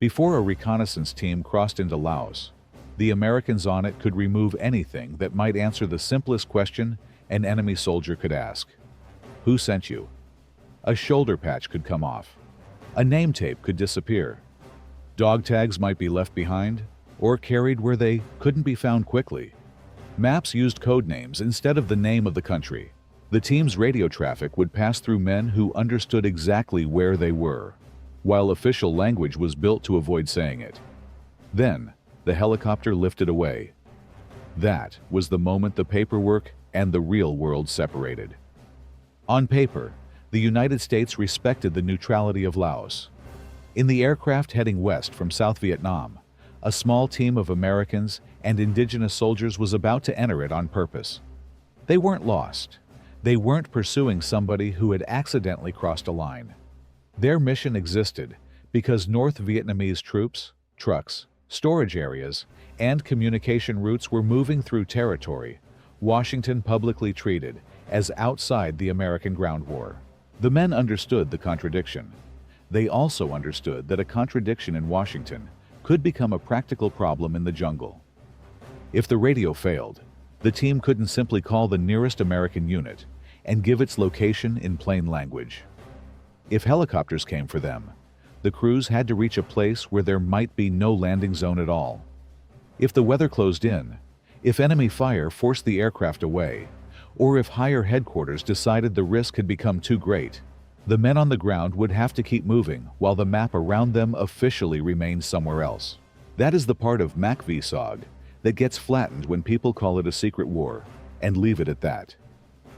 Before a reconnaissance team crossed into Laos, the Americans on it could remove anything that might answer the simplest question an enemy soldier could ask. Who sent you? A shoulder patch could come off. A name tape could disappear. Dog tags might be left behind or carried where they couldn't be found quickly. Maps used code names instead of the name of the country. The team's radio traffic would pass through men who understood exactly where they were, while official language was built to avoid saying it. Then, the helicopter lifted away. That was the moment the paperwork and the real world separated. On paper, the United States respected the neutrality of Laos. In the aircraft heading west from South Vietnam, a small team of Americans and indigenous soldiers was about to enter it on purpose. They weren't lost. They weren't pursuing somebody who had accidentally crossed a line. Their mission existed because North Vietnamese troops, trucks, storage areas, and communication routes were moving through territory Washington publicly treated as outside the American ground war. The men understood the contradiction. They also understood that a contradiction in Washington could become a practical problem in the jungle. If the radio failed, the team couldn't simply call the nearest American unit and give its location in plain language. If helicopters came for them, the crews had to reach a place where there might be no landing zone at all. If the weather closed in, if enemy fire forced the aircraft away, or if higher headquarters decided the risk had become too great, the men on the ground would have to keep moving while the map around them officially remained somewhere else. That is the part of MACV-SOG that gets flattened when people call it a secret war and leave it at that.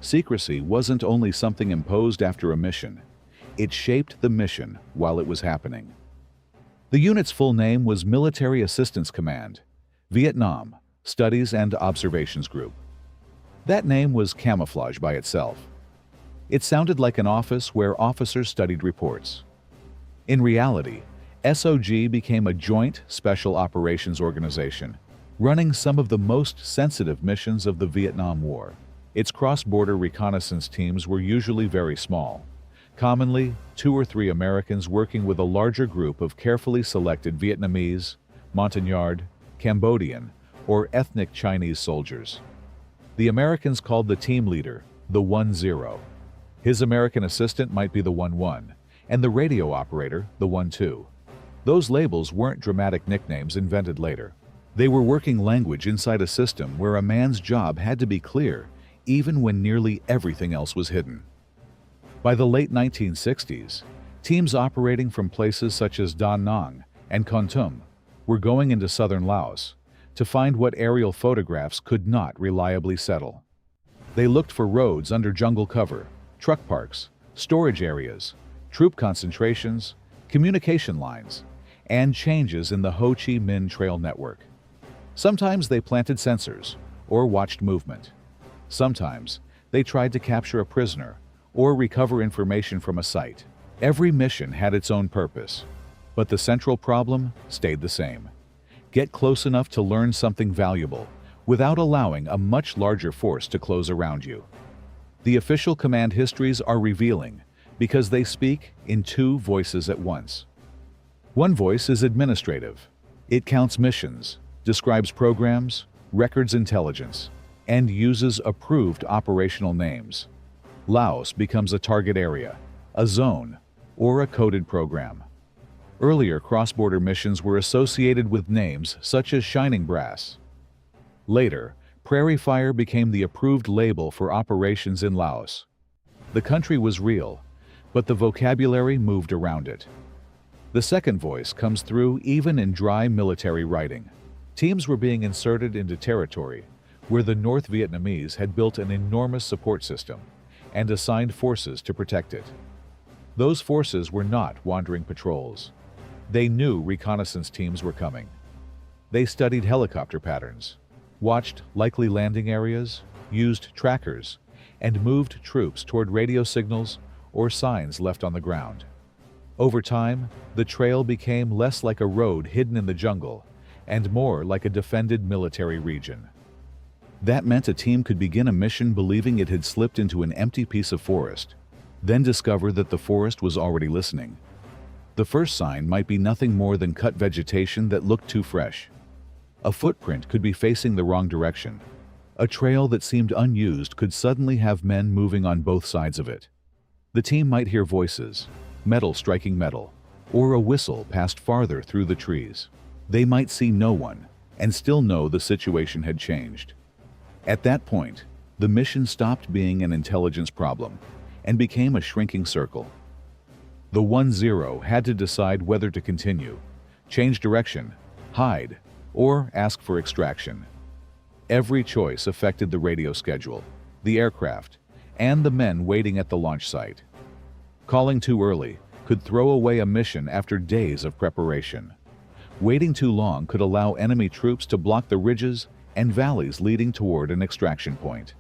Secrecy wasn't only something imposed after a mission, it shaped the mission while it was happening. The unit's full name was Military Assistance Command, Vietnam Studies and Observations Group. That name was camouflage by itself. It sounded like an office where officers studied reports. In reality, SOG became a joint special operations organization, running some of the most sensitive missions of the Vietnam War. Its cross-border reconnaissance teams were usually very small, commonly 2 or 3 Americans working with a larger group of carefully selected Vietnamese, Montagnard, Cambodian, or ethnic Chinese soldiers. The Americans called the team leader the 1-0. His American assistant might be the 1-1, and the radio operator the 1-2. Those labels weren't dramatic nicknames invented later. They were working language inside a system where a man's job had to be clear, even when nearly everything else was hidden. By the late 1960s, teams operating from places such as Da Nang and Kon Tum were going into southern Laos to find what aerial photographs could not reliably settle. They looked for roads under jungle cover, truck parks, storage areas, troop concentrations, communication lines, and changes in the Ho Chi Minh Trail network. Sometimes they planted sensors or watched movement. Sometimes they tried to capture a prisoner or recover information from a site. Every mission had its own purpose, but the central problem stayed the same. Get close enough to learn something valuable without allowing a much larger force to close around you. The official command histories are revealing because they speak in 2 voices at once. One voice is administrative. It counts missions, describes programs, records intelligence, and uses approved operational names. Laos becomes a target area, a zone, or a coded program. Earlier cross-border missions were associated with names such as Shining Brass. Later, Prairie Fire became the approved label for operations in Laos. The country was real, but the vocabulary moved around it. The second voice comes through even in dry military writing. Teams were being inserted into territory where the North Vietnamese had built an enormous support system and assigned forces to protect it. Those forces were not wandering patrols. They knew reconnaissance teams were coming. They studied helicopter patterns, watched likely landing areas, used trackers, and moved troops toward radio signals or signs left on the ground. Over time, the trail became less like a road hidden in the jungle and more like a defended military region. That meant a team could begin a mission believing it had slipped into an empty piece of forest, then discover that the forest was already listening. The The first sign might be nothing more than cut vegetation that looked too fresh. A footprint could be facing the wrong direction. A trail that seemed unused could suddenly have men moving on both sides of it. The team might hear voices, metal striking metal, or a whistle passed farther through the trees. They might see no one and still know the situation had changed. At that point, the mission stopped being an intelligence problem and became a shrinking circle. The 1-0 had to decide whether to continue, change direction, hide, or ask for extraction. Every choice affected the radio schedule, the aircraft, and the men waiting at the launch site. Calling too early could throw away a mission after days of preparation. Waiting too long could allow enemy troops to block the ridges and valleys leading toward an extraction point.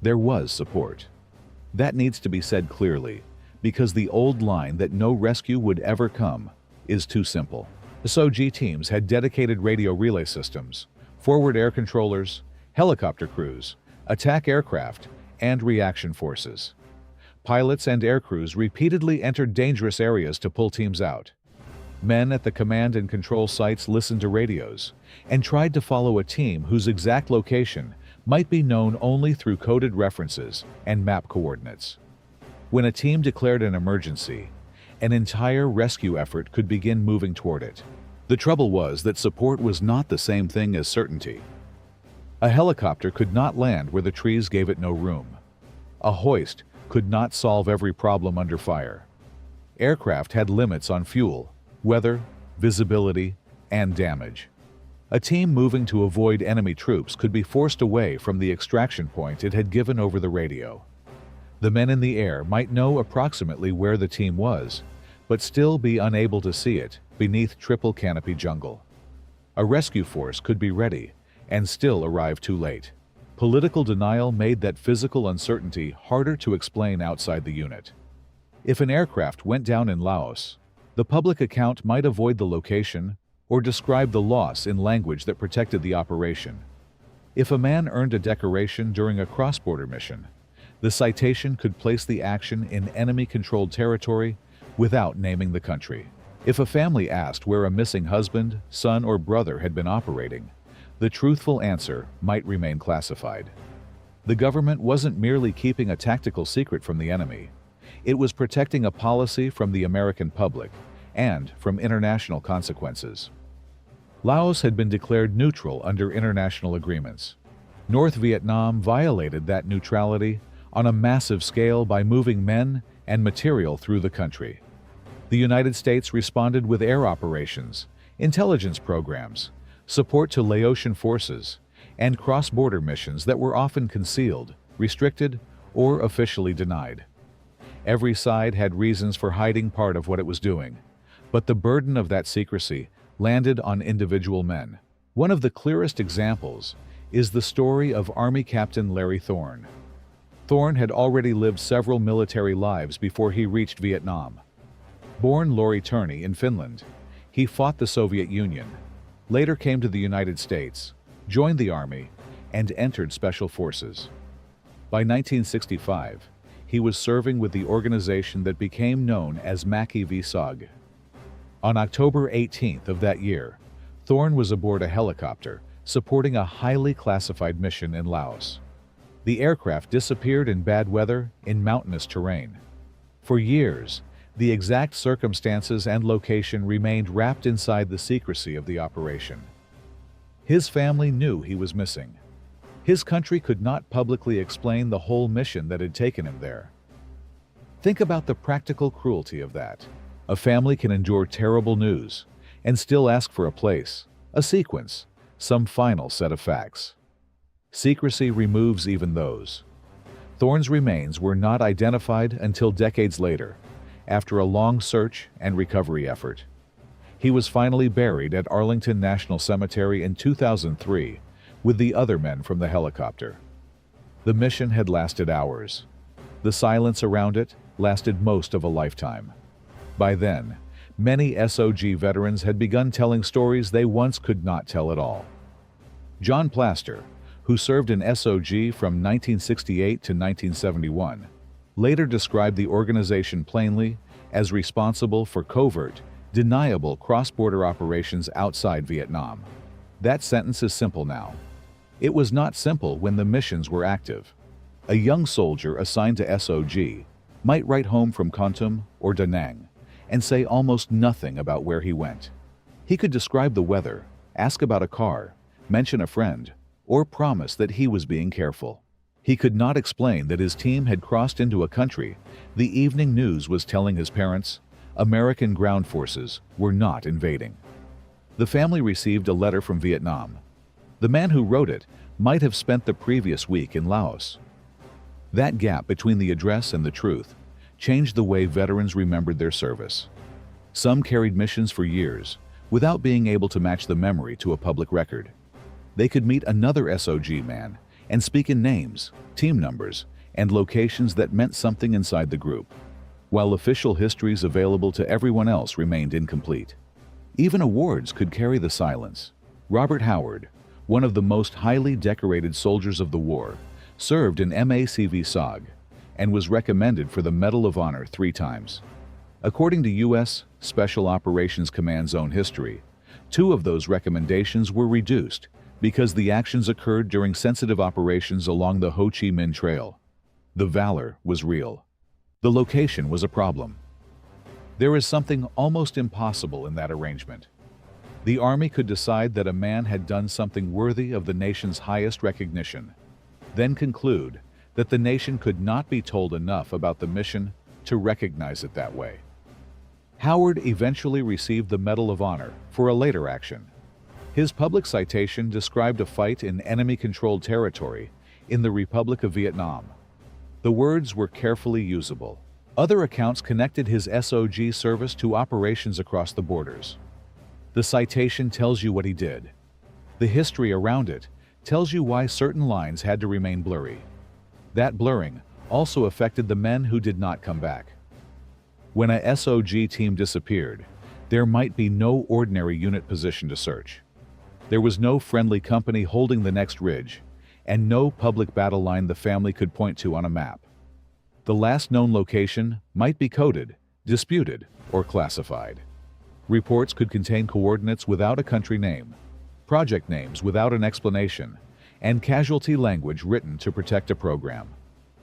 There was support. That needs to be said clearly, because the old line that no rescue would ever come is too simple. The SOG teams had dedicated radio relay systems, forward air controllers, helicopter crews, attack aircraft, and reaction forces. Pilots and air crews repeatedly entered dangerous areas to pull teams out. Men at the command and control sites listened to radios and tried to follow a team whose exact location might be known only through coded references and map coordinates. When a team declared an emergency, an entire rescue effort could begin moving toward it. The trouble was that support was not the same thing as certainty. A helicopter could not land where the trees gave it no room. A hoist could not solve every problem under fire. Aircraft had limits on fuel, weather, visibility, and damage. A team moving to avoid enemy troops could be forced away from the extraction point it had given over the radio. The men in the air might know approximately where the team was, but still be unable to see it beneath triple canopy jungle. A rescue force could be ready and still arrive too late. Political denial made that physical uncertainty harder to explain outside the unit. If an aircraft went down in Laos, the public account might avoid the location or describe the loss in language that protected the operation. If a man earned a decoration during a cross-border mission, the citation could place the action in enemy-controlled territory without naming the country. If a family asked where a missing husband, son, or brother had been operating, the truthful answer might remain classified. The government wasn't merely keeping a tactical secret from the enemy. It was protecting a policy from the American public and from international consequences. Laos had been declared neutral under international agreements. North Vietnam violated that neutrality on a massive scale by moving men and material through the country. The United States responded with air operations, intelligence programs, support to Laotian forces, and cross-border missions that were often concealed, restricted, or officially denied. Every side had reasons for hiding part of what it was doing, but the burden of that secrecy landed on individual men. One of the clearest examples is the story of Army Captain Larry Thorne. Thorne had already lived several military lives before he reached Vietnam. Born Lauri Turney in Finland, he fought the Soviet Union, later came to the United States, joined the Army, and entered Special Forces. By 1965, he was serving with the organization that became known as MACV-SOG. On October 18th of that year, Thorne was aboard a helicopter supporting a highly classified mission in Laos. The aircraft disappeared in bad weather in mountainous terrain. For years, the exact circumstances and location remained wrapped inside the secrecy of the operation. His family knew he was missing. His country could not publicly explain the whole mission that had taken him there. Think about the practical cruelty of that. A family can endure terrible news and still ask for a place, a sequence, some final set of facts. Secrecy removes even those. Thorne's remains were not identified until decades later, after a long search and recovery effort. He was finally buried at Arlington National Cemetery in 2003 with the other men from the helicopter. The mission had lasted hours. The silence around it lasted most of a lifetime. By then, many SOG veterans had begun telling stories they once could not tell at all. John Plaster, who served in SOG from 1968 to 1971, later described the organization plainly as responsible for covert Deniable cross-border operations outside Vietnam. That sentence is simple now. It was not simple when the missions were active. A young soldier assigned to SOG might write home from Kontum or Da Nang and say almost nothing about where he went. He could describe the weather, ask about a car, mention a friend, or promise that he was being careful. He could not explain that his team had crossed into a country the evening news was telling his parents American ground forces were not invading. The family received a letter from Vietnam. The man who wrote it might have spent the previous week in Laos. That gap between the address and the truth changed the way veterans remembered their service. Some carried missions for years without being able to match the memory to a public record. They could meet another SOG man and speak in names, team numbers, and locations that meant something inside the group, while official histories available to everyone else remained incomplete. Even awards could carry the silence. Robert Howard, one of the most highly decorated soldiers of the war, served in MACV-SOG and was recommended for the Medal of Honor 3 times. According to U.S. Special Operations Command's own history, 2 of those recommendations were reduced because the actions occurred during sensitive operations along the Ho Chi Minh Trail. The valor was real. The location was a problem. There is something almost impossible in that arrangement. The Army could decide that a man had done something worthy of the nation's highest recognition, then conclude that the nation could not be told enough about the mission to recognize it that way. Howard eventually received the Medal of Honor for a later action. His public citation described a fight in enemy-controlled territory in the Republic of Vietnam. The words were carefully usable. Other accounts connected his SOG service to operations across the borders. The citation tells you what he did. The history around it tells you why certain lines had to remain blurry. That blurring also affected the men who did not come back. When a SOG team disappeared, there might be no ordinary unit position to search. There was no friendly company holding the next ridge, and no public battle line the family could point to on a map. The last known location might be coded, disputed, or classified. Reports could contain coordinates without a country name, project names without an explanation, and casualty language written to protect a program.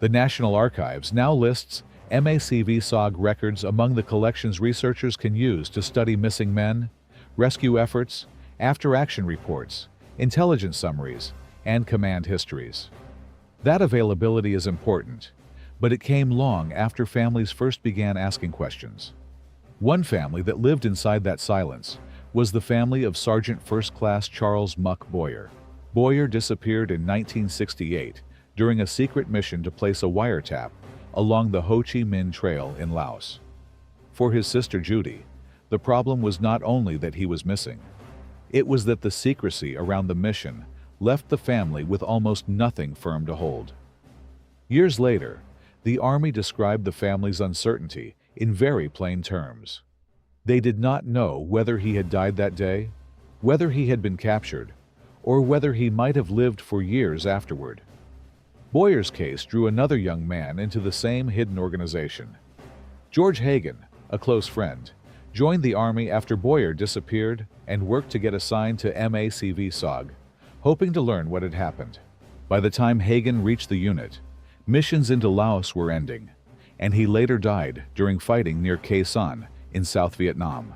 The National Archives now lists MACV-SOG records among the collections researchers can use to study missing men, rescue efforts, after-action reports, intelligence summaries, and command histories. That availability is important, but it came long after families first began asking questions. One family that lived inside that silence was the family of Sergeant First Class Charles Muck Boyer. Boyer disappeared in 1968 during a secret mission to place a wiretap along the Ho Chi Minh Trail in Laos. For his sister Judy, the problem was not only that he was missing, it was that the secrecy around the mission left the family with almost nothing firm to hold. Years later, the Army described the family's uncertainty in very plain terms. They did not know whether he had died that day, whether he had been captured, or whether he might have lived for years afterward. Boyer's case drew another young man into the same hidden organization. George Hagen, a close friend, joined the Army after Boyer disappeared and worked to get assigned to MACV-SOG, hoping to learn what had happened. By the time Hagen reached the unit, missions into Laos were ending, and he later died during fighting near Khe Sanh in South Vietnam.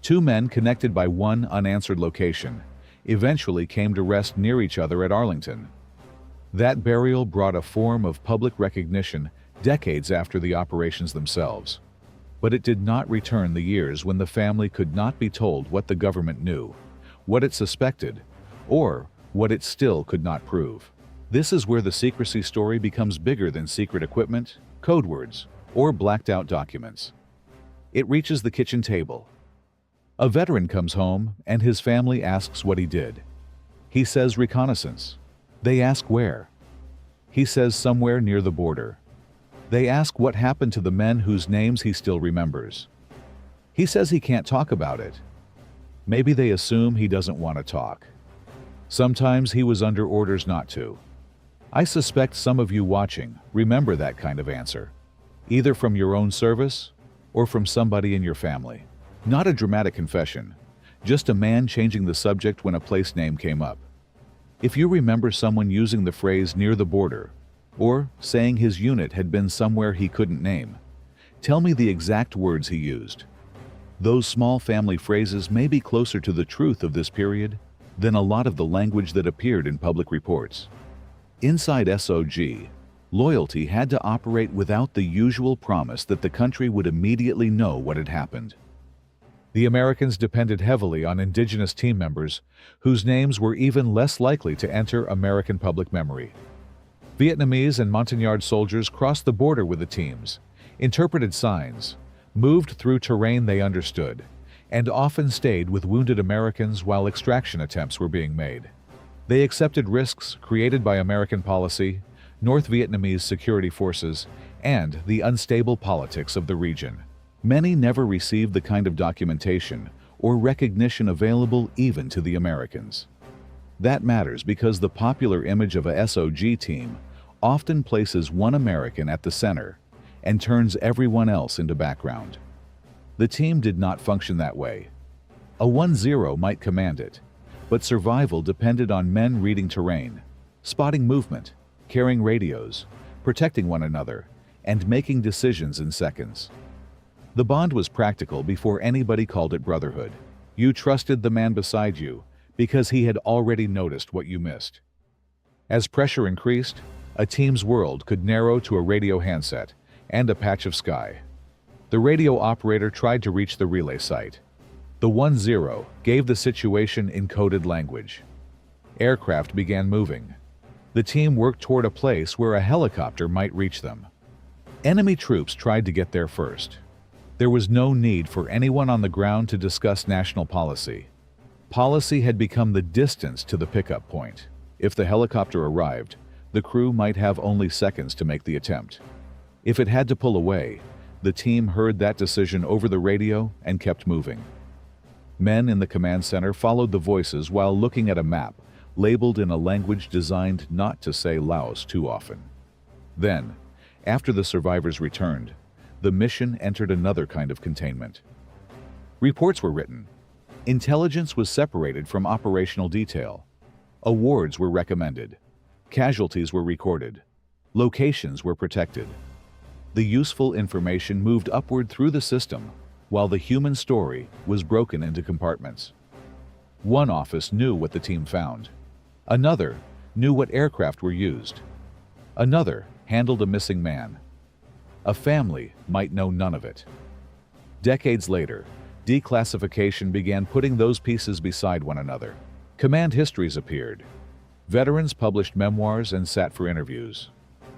2 men connected by one unanswered location eventually came to rest near each other at Arlington. That burial brought a form of public recognition decades after the operations themselves. But it did not return the years when the family could not be told what the government knew, what it suspected, or what it still could not prove. This is where the secrecy story becomes bigger than secret equipment, code words, or blacked-out documents. It reaches the kitchen table. A veteran comes home and his family asks what he did. He says reconnaissance. They ask where. He says somewhere near the border. They ask what happened to the men whose names he still remembers. He says he can't talk about it. Maybe they assume he doesn't want to talk. Sometimes he was under orders not to. I suspect some of you watching remember that kind of answer, either from your own service or from somebody in your family. Not a dramatic confession, just a man changing the subject when a place name came up. If you remember someone using the phrase "near the border," or saying his unit had been somewhere he couldn't name, tell me the exact words he used. Those small family phrases may be closer to the truth of this period than a lot of the language that appeared in public reports. Inside SOG, loyalty had to operate without the usual promise that the country would immediately know what had happened. The Americans depended heavily on indigenous team members whose names were even less likely to enter American public memory. Vietnamese and Montagnard soldiers crossed the border with the teams, interpreted signs, moved through terrain they understood, and often stayed with wounded Americans while extraction attempts were being made. They accepted risks created by American policy, North Vietnamese security forces, and the unstable politics of the region. Many never received the kind of documentation or recognition available even to the Americans. That matters because the popular image of a SOG team often places one American at the center and turns everyone else into background. The team did not function that way. A 1-0 might command it, but survival depended on men reading terrain, spotting movement, carrying radios, protecting one another, and making decisions in seconds. The bond was practical before anybody called it brotherhood. You trusted the man beside you because he had already noticed what you missed. As pressure increased, a team's world could narrow to a radio handset and a patch of sky. The radio operator tried to reach the relay site. The 1-0 gave the situation in coded language. Aircraft began moving. The team worked toward a place where a helicopter might reach them. Enemy troops tried to get there first. There was no need for anyone on the ground to discuss national policy. Policy had become the distance to the pickup point. If the helicopter arrived, the crew might have only seconds to make the attempt. If it had to pull away, the team heard that decision over the radio and kept moving. Men in the command center followed the voices while looking at a map labeled in a language designed not to say Laos too often. Then, after the survivors returned, the mission entered another kind of containment. Reports were written. Intelligence was separated from operational detail. Awards were recommended. Casualties were recorded. Locations were protected. The useful information moved upward through the system, while the human story was broken into compartments. One office knew what the team found. Another knew what aircraft were used. Another handled a missing man. A family might know none of it. Decades later, declassification began putting those pieces beside one another. Command histories appeared. Veterans published memoirs and sat for interviews.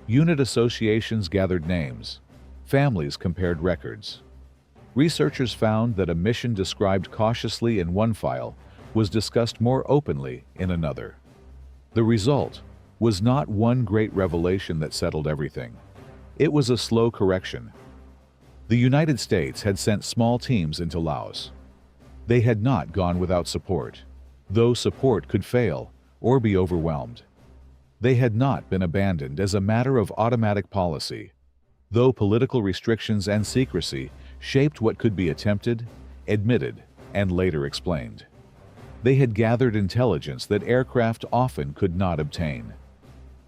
Unit associations gathered names. Families compared records. Researchers found that a mission described cautiously in one file was discussed more openly in another. The result was not one great revelation that settled everything. It was a slow correction. The United States had sent small teams into Laos. They had not gone without support, though support could fail or be overwhelmed. They had not been abandoned as a matter of automatic policy, though political restrictions and secrecy shaped what could be attempted, admitted, and later explained. They had gathered intelligence that aircraft often could not obtain.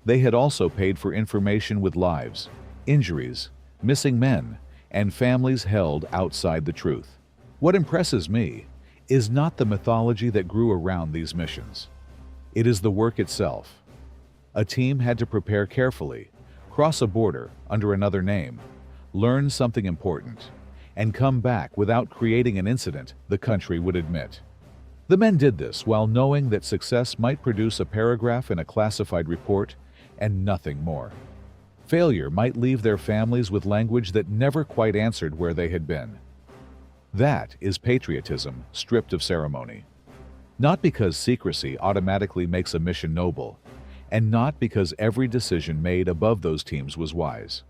They had also paid for information with lives, injuries, missing men, and families held outside the truth. What impresses me is not the mythology that grew around these missions. It is the work itself. A team had to prepare carefully, cross a border under another name, learn something important, and come back without creating an incident the country would admit. The men did this while knowing that success might produce a paragraph in a classified report and nothing more. Failure might leave their families with language that never quite answered where they had been. That is patriotism stripped of ceremony. Not because secrecy automatically makes a mission noble, and not because every decision made above those teams was wise.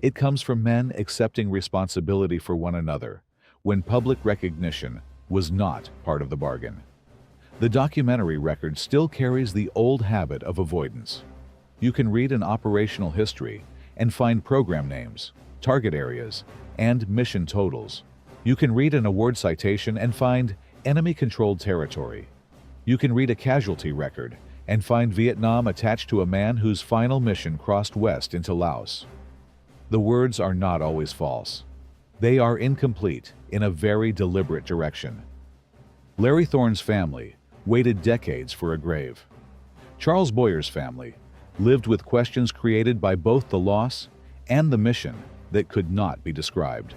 It comes from men accepting responsibility for one another when public recognition was not part of the bargain. The documentary record still carries the old habit of avoidance. You can read an operational history and find program names, target areas, and mission totals, You can read an award citation and find enemy-controlled territory. You can read a casualty record and find Vietnam attached to a man whose final mission crossed west into Laos. The words are not always false. They are incomplete in a very deliberate direction. Larry Thorne's family waited decades for a grave. Charles Boyer's family lived with questions created by both the loss and the mission that could not be described.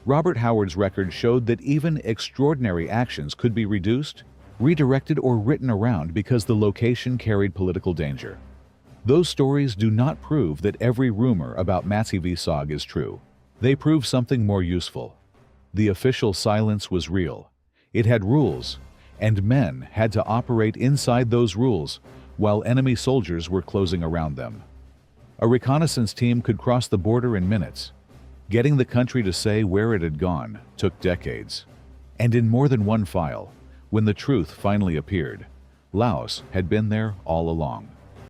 Robert Howard's record showed that even extraordinary actions could be reduced, redirected, or written around because the location carried political danger. Those stories do not prove that every rumor about MACV-SOG is true. They prove something more useful. The official silence was real. It had rules, and men had to operate inside those rules while enemy soldiers were closing around them. A reconnaissance team could cross the border in minutes. Getting the country to say where it had gone took decades. And in more than one file, when the truth finally appeared, Laos had been there all along.